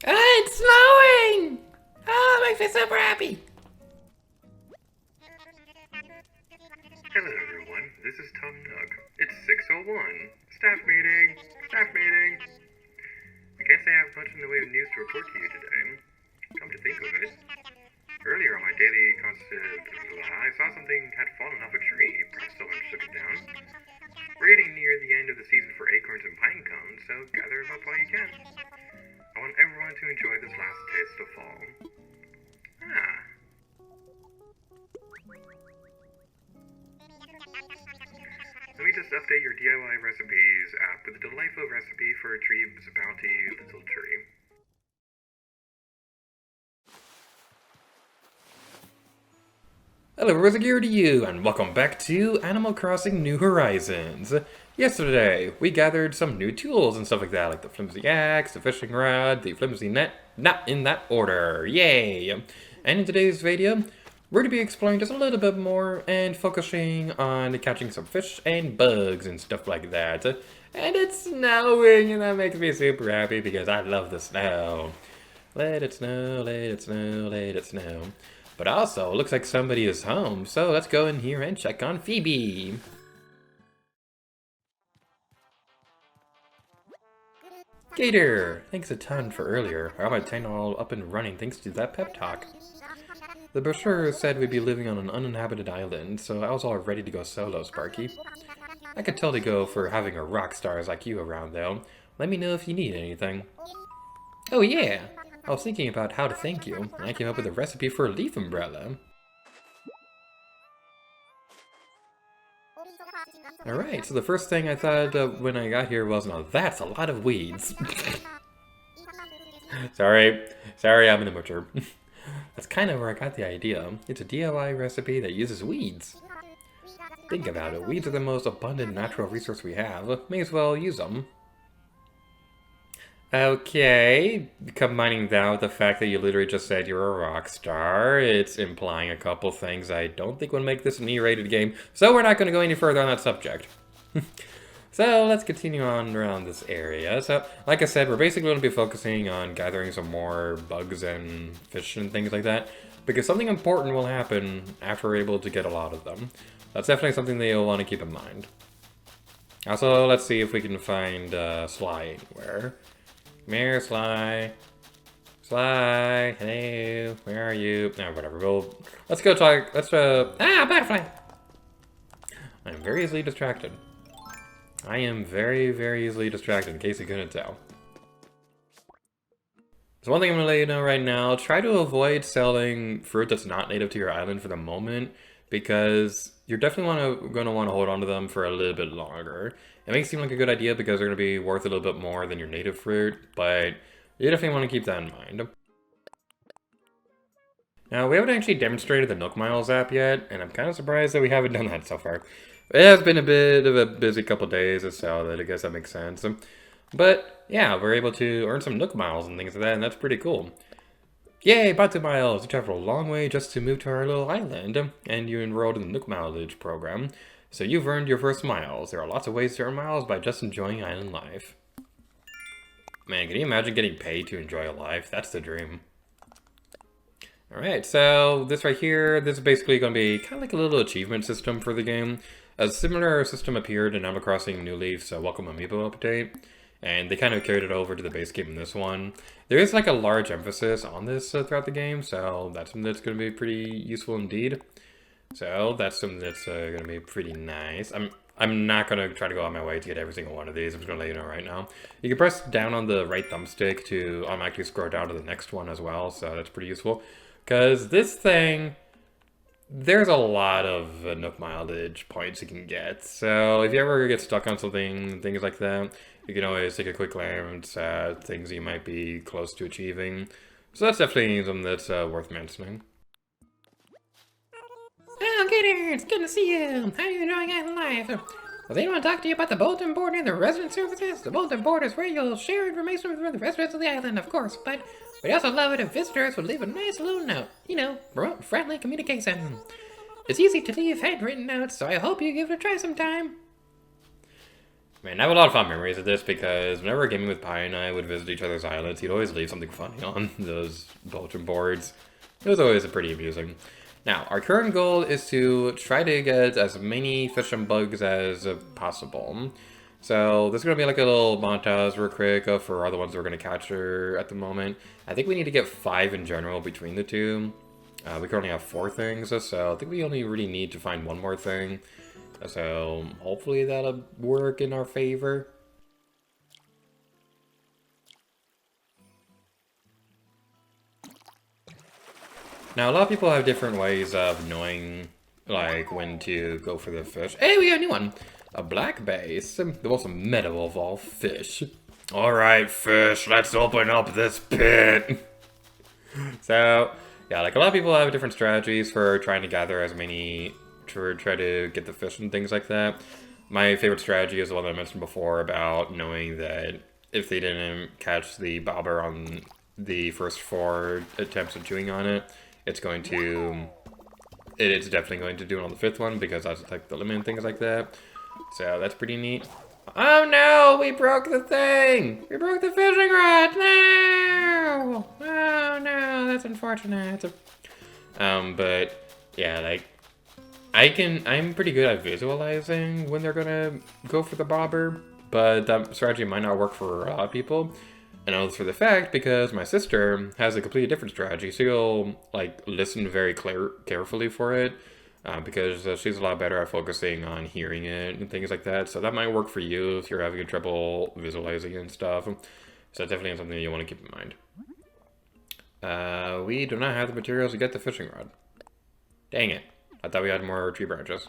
Ah, it's snowing! Oh, it makes me super happy. Hello everyone, this is Tom Nook. It's 6:01. Staff meeting! Staff meeting! I can't say I have much in the way of news to report to you today. Come to think of it, earlier on my daily I saw something had fallen off a tree. Perhaps someone shook it down. We're getting near the end of the season for acorns and pine cones, so gather them up while you can. I want everyone to enjoy this last taste of fall. Ah. Let me just update your DIY recipes app with a delightful recipe for a tree's bounty little tree. Hello, what's gear to you, and welcome back to Animal Crossing New Horizons. Yesterday, we gathered some new tools and stuff like that, like the flimsy axe, the fishing rod, the flimsy net, not in that order, yay! And in today's video, we're going to be exploring just a little bit more and focusing on catching some fish and bugs and stuff like that. And it's snowing, and that makes me super happy because I love the snow. Let it snow, let it snow, let it snow. But also, it looks like somebody is home, so let's go in here and check on Phoebe. Gator! Thanks a ton for earlier. I got my tent all up and running thanks to that pep talk. The brochure said we'd be living on an uninhabited island, so I was all ready to go solo, Sparky. I could totally go for having a rock stars like you around, though. Let me know if you need anything. Oh yeah! I was thinking about how to thank you, and I came up with a recipe for a leaf umbrella. Alright, so the first thing I thought when I got here was, now that's a lot of weeds. Sorry, I'm an amateur. That's kind of where I got the idea. It's a DIY recipe that uses weeds. Think about it, weeds are the most abundant natural resource we have. May as well use them. Okay, combining that with the fact that you literally just said you're a rock star, it's implying a couple things I don't think would make this an E-rated game, so we're not going to go any further on that subject. So let's continue on around this area. So, like I said, we're basically going to be focusing on gathering some more bugs and fish and things like that, because something important will happen after we're able to get a lot of them. That's definitely something that you'll want to keep in mind. Also, let's see if we can find Sly anywhere. Come here, Sly. Sly, hello, where are you? No, whatever, let's go talk, butterfly! I'm very easily distracted. I am very, very easily distracted, in case you couldn't tell. So one thing I'm going to let you know right now, try to avoid selling fruit that's not native to your island for the moment, because you're definitely going to want to hold on to them for a little bit longer. It may seem like a good idea because they're going to be worth a little bit more than your native fruit, but you definitely want to keep that in mind. Now, we haven't actually demonstrated the Nook Miles app yet, and I'm kind of surprised that we haven't done that so far. It has been a bit of a busy couple days or so, that I guess that makes sense. But, yeah, we're able to earn some Nook Miles and things like that, and that's pretty cool. Yay, Batu Miles! You traveled a long way just to move to our little island, and you enrolled in the Nook Mileage program. So you've earned your first miles. There are lots of ways to earn miles by just enjoying island life. Man, can you imagine getting paid to enjoy a life? That's the dream. Alright, so this right here, this is basically going to be kind of like a little achievement system for the game. A similar system appeared in Animal Crossing New Leaf's Welcome Amiibo update, and they kind of carried it over to the base game in this one. There is like a large emphasis on this throughout the game, so that's something that's going to be pretty useful indeed. So that's something that's going to be pretty nice. I'm not going to try to go on my way to get every single one of these. I'm just going to let you know right now. You can press down on the right thumbstick to automatically scroll down to the next one as well, so that's pretty useful. Because this thing, there's a lot of Nook mileage points you can get. So if you ever get stuck on something, things like that, you can always take a quick glance at things you might be close to achieving. So that's definitely something that's worth mentioning. Oh, Gator, it's good to see you. How are you enjoying island life? Does anyone talk to you about the bulletin board and the resident services? The bulletin board is where you'll share information with the residents of the island, of course, but we also love it if visitors would leave a nice little note. You know, promote friendly communication. It's easy to leave handwritten notes, so I hope you give it a try sometime. Man, I have a lot of fond memories of this because whenever gaming with Pi and I would visit each other's islands, he'd always leave something funny on those bulletin boards. It was always pretty amusing. Now, our current goal is to try to get as many fish and bugs as possible. So this is going to be like a little montage real quick for all the ones we're going to capture at the moment. I think we need to get 5 in general between the two. We currently have 4 things, so I think we only really need to find one more thing. So hopefully that'll work in our favor. Now, a lot of people have different ways of knowing, like, when to go for the fish. Hey, we got a new one! A black bass, the most meta of all fish. Alright, fish, let's open up this pit! So, yeah, like, a lot of people have different strategies for trying to gather as many, to try to get the fish and things like that. My favorite strategy is the one that I mentioned before about knowing that if they didn't catch the bobber on the first 4 attempts of chewing on it, it's definitely going to do it on the 5th one because that's like the limit and things like that. So that's pretty neat. Oh no, we broke the thing! We broke the fishing rod! No! Oh no, that's unfortunate. But yeah, like I'm pretty good at visualizing when they're gonna go for the bobber, but that strategy might not work for a lot of people. And I know this for the fact because my sister has a completely different strategy. She'll like listen very carefully for it because she's a lot better at focusing on hearing it and things like that. So that might work for you if you're having trouble visualizing and stuff. So definitely something you want to keep in mind. We do not have the materials to get the fishing rod. Dang it. I thought we had more tree branches.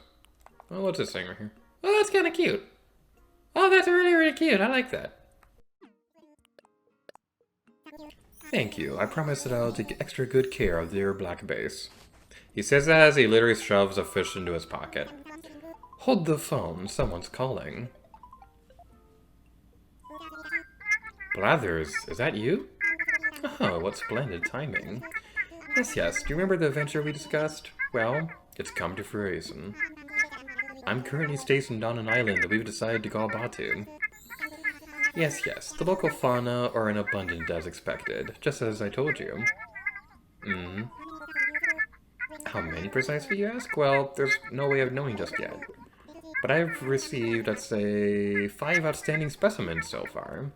Oh, what's this thing right here? Oh, that's kind of cute. Oh, that's really, really cute. I like that. Thank you. I promise that I'll take extra good care of your black bass. He says that as he literally shoves a fish into his pocket. Hold the phone. Someone's calling. Blathers, is that you? Oh, what splendid timing. Yes. Do you remember the adventure we discussed? Well, it's come to fruition. I'm currently stationed on an island that we've decided to call Batu. Yes. The local fauna are in abundance as expected, just as I told you. How many precisely, you ask? Well, there's no way of knowing just yet. But I've received, let's say, 5 outstanding specimens so far.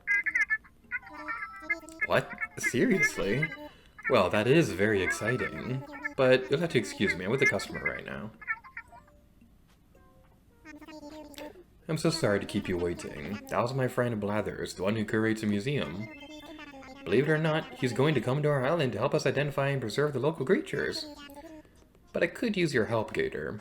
What? Seriously? Well, that is very exciting. But you'll have to excuse me, I'm with a customer right now. I'm so sorry to keep you waiting. That was my friend Blathers, the one who curates a museum. Believe it or not, he's going to come to our island to help us identify and preserve the local creatures. But I could use your help, Gator.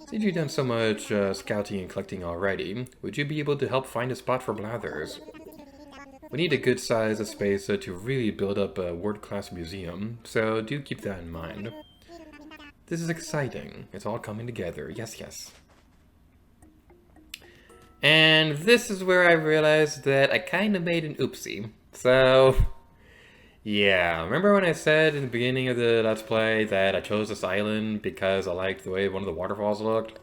Since you've done so much scouting and collecting already, would you be able to help find a spot for Blathers? We need a good size of space to really build up a world-class museum, so do keep that in mind. This is exciting. It's all coming together. Yes. And this is where I realized that I kind of made an oopsie. So, yeah. Remember when I said in the beginning of the Let's Play that I chose this island because I liked the way one of the waterfalls looked?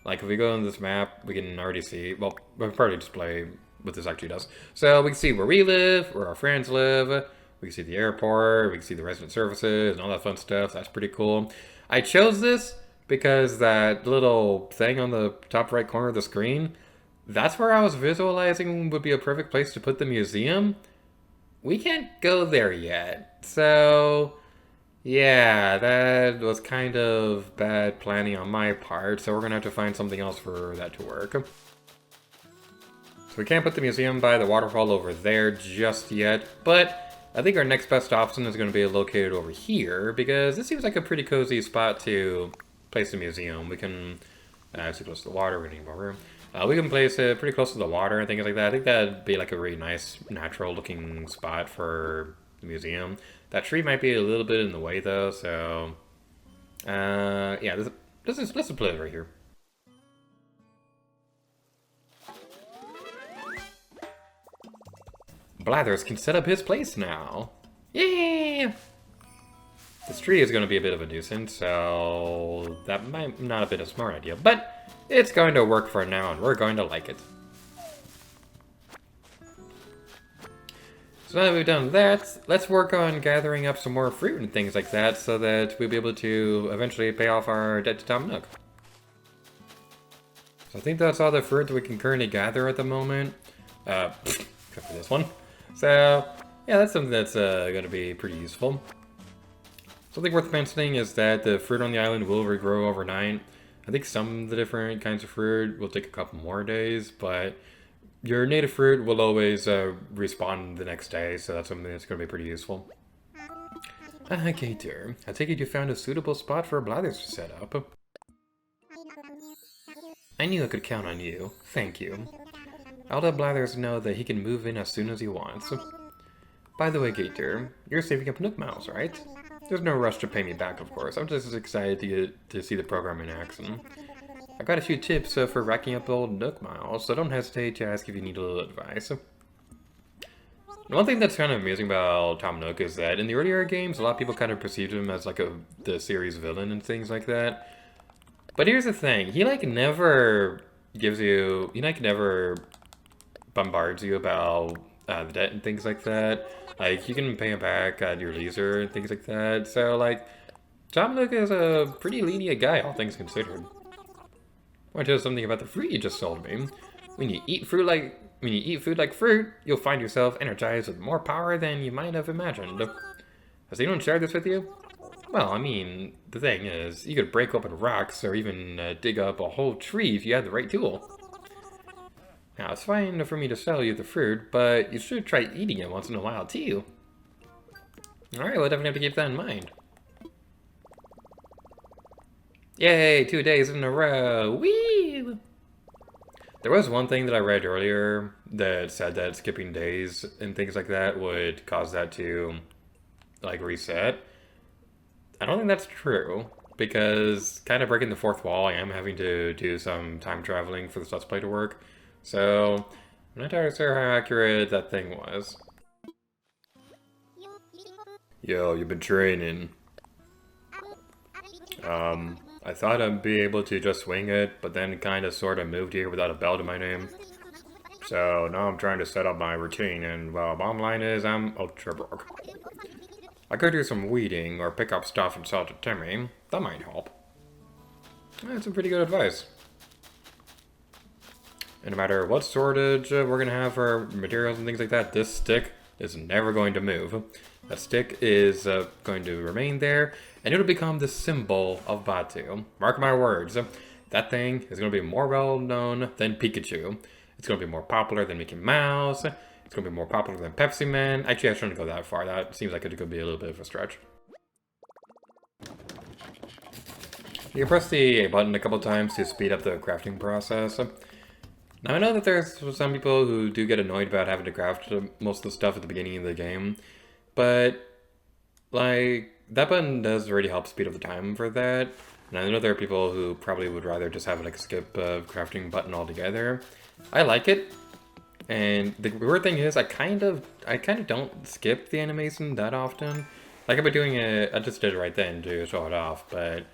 Like, if we go on this map, we can already see... Well, we'll probably display what this actually does. So, we can see where we live, where our friends live. We can see the airport. We can see the resident services and all that fun stuff. That's pretty cool. I chose this because that little thing on the top right corner of the screen, that's where I was visualizing would be a perfect place to put the museum. We can't go there yet. So, yeah, that was kind of bad planning on my part. So we're going to have to find something else for that to work. So we can't put the museum by the waterfall over there just yet, but I think our next best option is going to be located over here, because this seems like a pretty cozy spot to place the museum. We can, it's too close to the water, we need more room. We can place it pretty close to the water and things like that. I think that'd be like a really nice, natural looking spot for the museum. That tree might be a little bit in the way though, so, yeah, let's put it right here. Blathers can set up his place now. Yay! This tree is going to be a bit of a nuisance, so that might not have been a smart idea. But it's going to work for now, and we're going to like it. So now that we've done that, let's work on gathering up some more fruit and things like that so that we'll be able to eventually pay off our debt to Tom Nook. So I think that's all the fruit that we can currently gather at the moment. Except for this one. So, yeah, that's something that's going to be pretty useful. Something worth mentioning is that the fruit on the island will regrow overnight. I think some of the different kinds of fruit will take a couple more days, but your native fruit will always respawn the next day, so that's something that's going to be pretty useful. Okay, dear. I take it you found a suitable spot for Blathers to set up. I knew I could count on you. Thank you. I'll let Blathers know that he can move in as soon as he wants. By the way, Gator, you're saving up Nook Miles, right? There's no rush to pay me back, of course. I'm just as excited to see the program in action. I've got a few tips for racking up old Nook Miles, so don't hesitate to ask if you need a little advice. One thing that's kind of amusing about Tom Nook is that in the earlier games, a lot of people kind of perceived him as like the series villain and things like that. But here's the thing, he never bombards you about the debt and things like that. Like, you can pay him back at your leisure and things like that. So, like, Tom Nook is a pretty lenient guy, all things considered. I want to tell you something about the fruit you just sold me. When you eat food like fruit, you'll find yourself energized with more power than you might have imagined. Has anyone shared this with you? Well, I mean, the thing is, you could break open rocks or even dig up a whole tree if you had the right tool. Now, it's fine for me to sell you the fruit, but you should try eating it once in a while, too. Alright, we'll definitely have to keep that in mind. Yay, 2 days in a row! Whee! There was one thing that I read earlier that said that skipping days and things like that would cause that to, like, reset. I don't think that's true, because kind of breaking the fourth wall, I am having to do some time traveling for this Let's Play to work. So, I'm not entirely sure how accurate that thing was. Yo, you've been training. I thought I'd be able to just swing it, but then kind of sort of moved here without a bell to my name. So now I'm trying to set up my routine, and well, bottom line is I'm ultra broke. I could do some weeding or pick up stuff and sell it to Timmy. That might help. That's some pretty good advice. And no matter what shortage we're going to have for materials and things like that, this stick is never going to move. That stick is going to remain there, and it'll become the symbol of Batu. Mark my words, that thing is going to be more well-known than Pikachu. It's going to be more popular than Mickey Mouse. It's going to be more popular than Pepsi Man. Actually, I shouldn't go that far. That seems like it could be a little bit of a stretch. You can press the A button a couple times to speed up the crafting process. Now, I know that there's some people who do get annoyed about having to craft most of the stuff at the beginning of the game, but, like, that button does really help speed up the time for that. And I know there are people who probably would rather just have, like, skip crafting button altogether. I like it, and the weird thing is, I kind of don't skip the animation that often. Like, I've been doing it, I just did it right then to show it off, but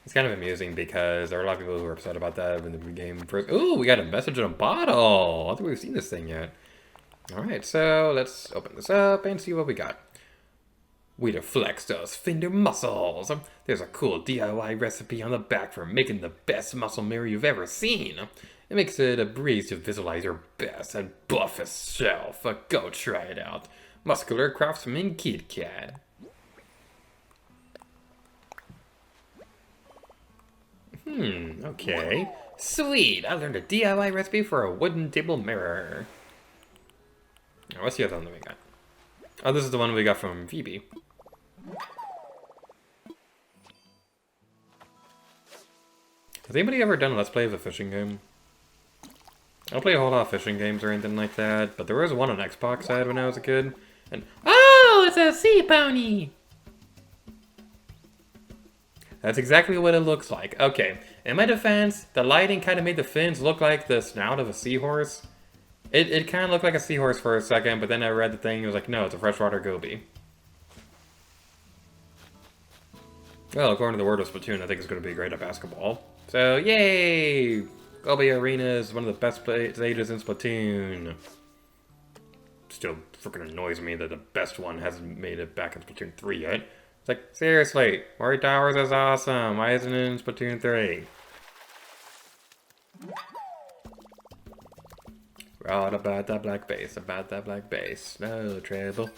it's kind of amusing because there are a lot of people who are upset about that when the game first... Ooh, we got a message in a bottle! I don't think we've seen this thing yet. Alright, so let's open this up and see what we got. Way to flex those finger muscles! There's a cool DIY recipe on the back for making the best muscle mirror you've ever seen. It makes it a breeze to visualize your best and buffest self. Go try it out. Muscular Craftsman Kit Kat. Okay. Sweet! I learned a DIY recipe for a wooden table mirror. Now, what's the other one that we got? Oh, this is the one we got from Phoebe. Has anybody ever done a Let's Play of a fishing game? I don't play a whole lot of fishing games or anything like that, but there was one on Xbox I had when I was a kid, and... Oh, it's a sea pony! That's exactly what it looks like. Okay, in my defense, the lighting kind of made the fins look like the snout of a seahorse. It kind of looked like a seahorse for a second, but then I read the thing, and it was like, no, it's a freshwater goby. Well, according to the word of Splatoon, I think it's going to be great at basketball. So, yay! Gobi Arena is one of the best stages in Splatoon. Still freaking annoys me that the best one hasn't made it back in Splatoon 3 yet. It's like, seriously, Mori Towers is awesome. Why isn't it in Splatoon 3? All about that black base, no trouble.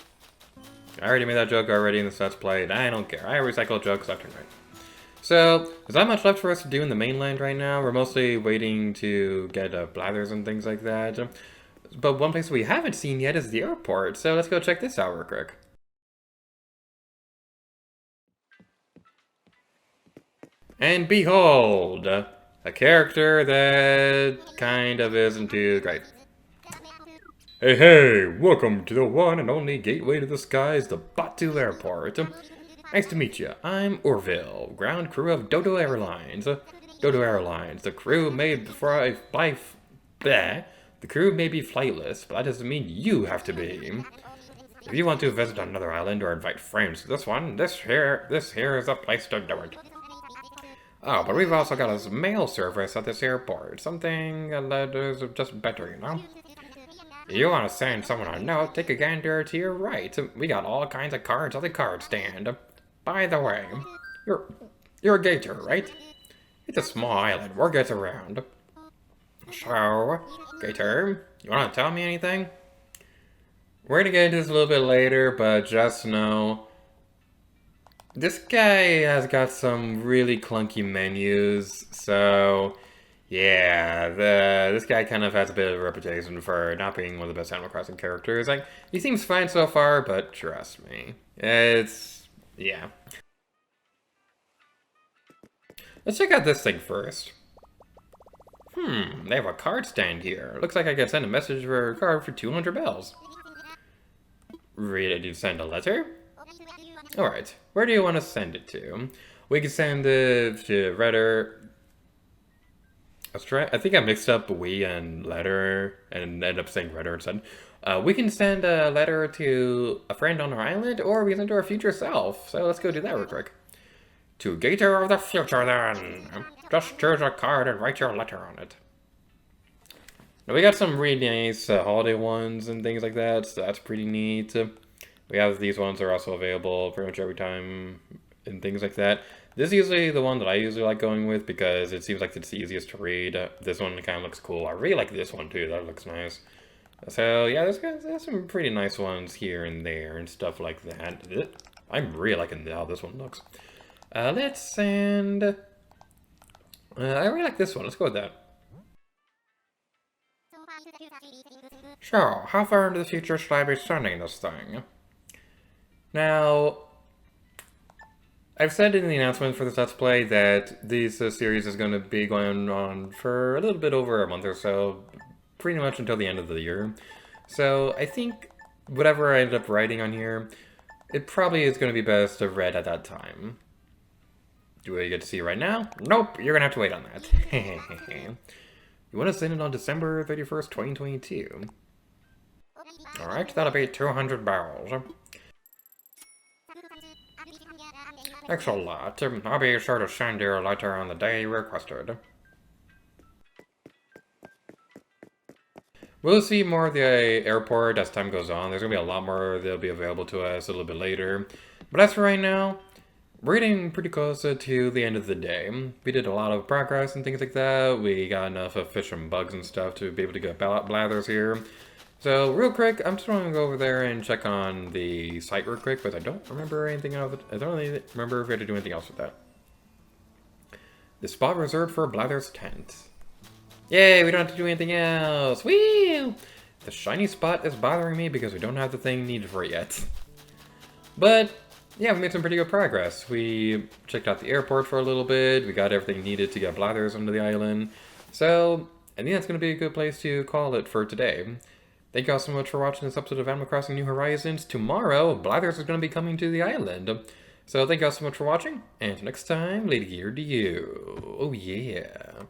I already made that joke already in the Let's Play. I don't care. I recycle jokes left and right. So, there's not much left for us to do in the mainland right now. We're mostly waiting to get Blathers and things like that. But one place we haven't seen yet is the airport, so let's go check this out real quick. And behold, a character that kind of isn't too great. Hey, welcome to the one and only gateway to the skies, the Batu Airport. Nice to meet you. I'm Orville, ground crew of Dodo Airlines. Dodo Airlines, the crew may be flightless, but that doesn't mean you have to be. If you want to visit another island or invite friends to this one, this here is the place to do it. Oh, but we've also got a mail service at this airport. Something that is just better, you know? If you want to send someone a note, take a gander to your right. We got all kinds of cards at the card stand. By the way, you're a gator, right? It's a small island. Word gets around. So, Gator, you want to tell me anything? We're gonna get into this a little bit later, but just know this guy has got some really clunky menus, so yeah, this guy kind of has a bit of a reputation for not being one of the best Animal Crossing characters. Like, he seems fine so far, but trust me, yeah. Let's check out this thing first. They have a card stand here. Looks like I can send a message for a card for 200 bells. Ready to send a letter? Alright, where do you want to send it to? We can send it to Redder. I think I mixed up we and letter and ended up saying Redder instead. We can send a letter to a friend on our island, or we can send to our future self. So let's go do that real quick. To Gator of the Future, then. Just choose a card and write your letter on it. Now, we got some really nice holiday ones and things like that, so that's pretty neat. We have these ones that are also available pretty much every time and things like that. This is usually the one that I usually like going with because it seems like it's the easiest to read. This one kind of looks cool. I really like this one too. That looks nice. So yeah, there's some pretty nice ones here and there and stuff like that. I'm really liking how this one looks. Let's send... I really like this one. Let's go with that. So, how far into the future should I be sending this thing? Now, I've said in the announcement for this Let's Play that this series is going to be going on for a little bit over a month or so, pretty much until the end of the year. So, I think whatever I end up writing on here, it probably is going to be best to read at that time. Do we get to see it right now? Nope, you're going to have to wait on that. You want to send it on December 31st, 2022. Alright, that'll be 200 barrels. Thanks a lot. I'll be sure to send you a letter on the day you requested. We'll see more of the airport as time goes on. There's going to be a lot more that'll be available to us a little bit later. But as for right now, we're getting pretty close to the end of the day. We did a lot of progress and things like that. We got enough of fish and bugs and stuff to be able to get Blathers here. So, real quick, I'm just going to go over there and check on the site real quick, because I don't remember anything else. I don't really remember if we had to do anything else with that. The spot reserved for Blathers' tent. Yay, we don't have to do anything else. Whee! The shiny spot is bothering me because we don't have the thing needed for it yet. But yeah, we made some pretty good progress. We checked out the airport for a little bit. We got everything needed to get Blathers onto the island. So I think that's going to be a good place to call it for today. Thank you all so much for watching this episode of Animal Crossing New Horizons. Tomorrow, Blathers is going to be coming to the island. So thank you all so much for watching, and next time, Lady Gear to you. Oh yeah.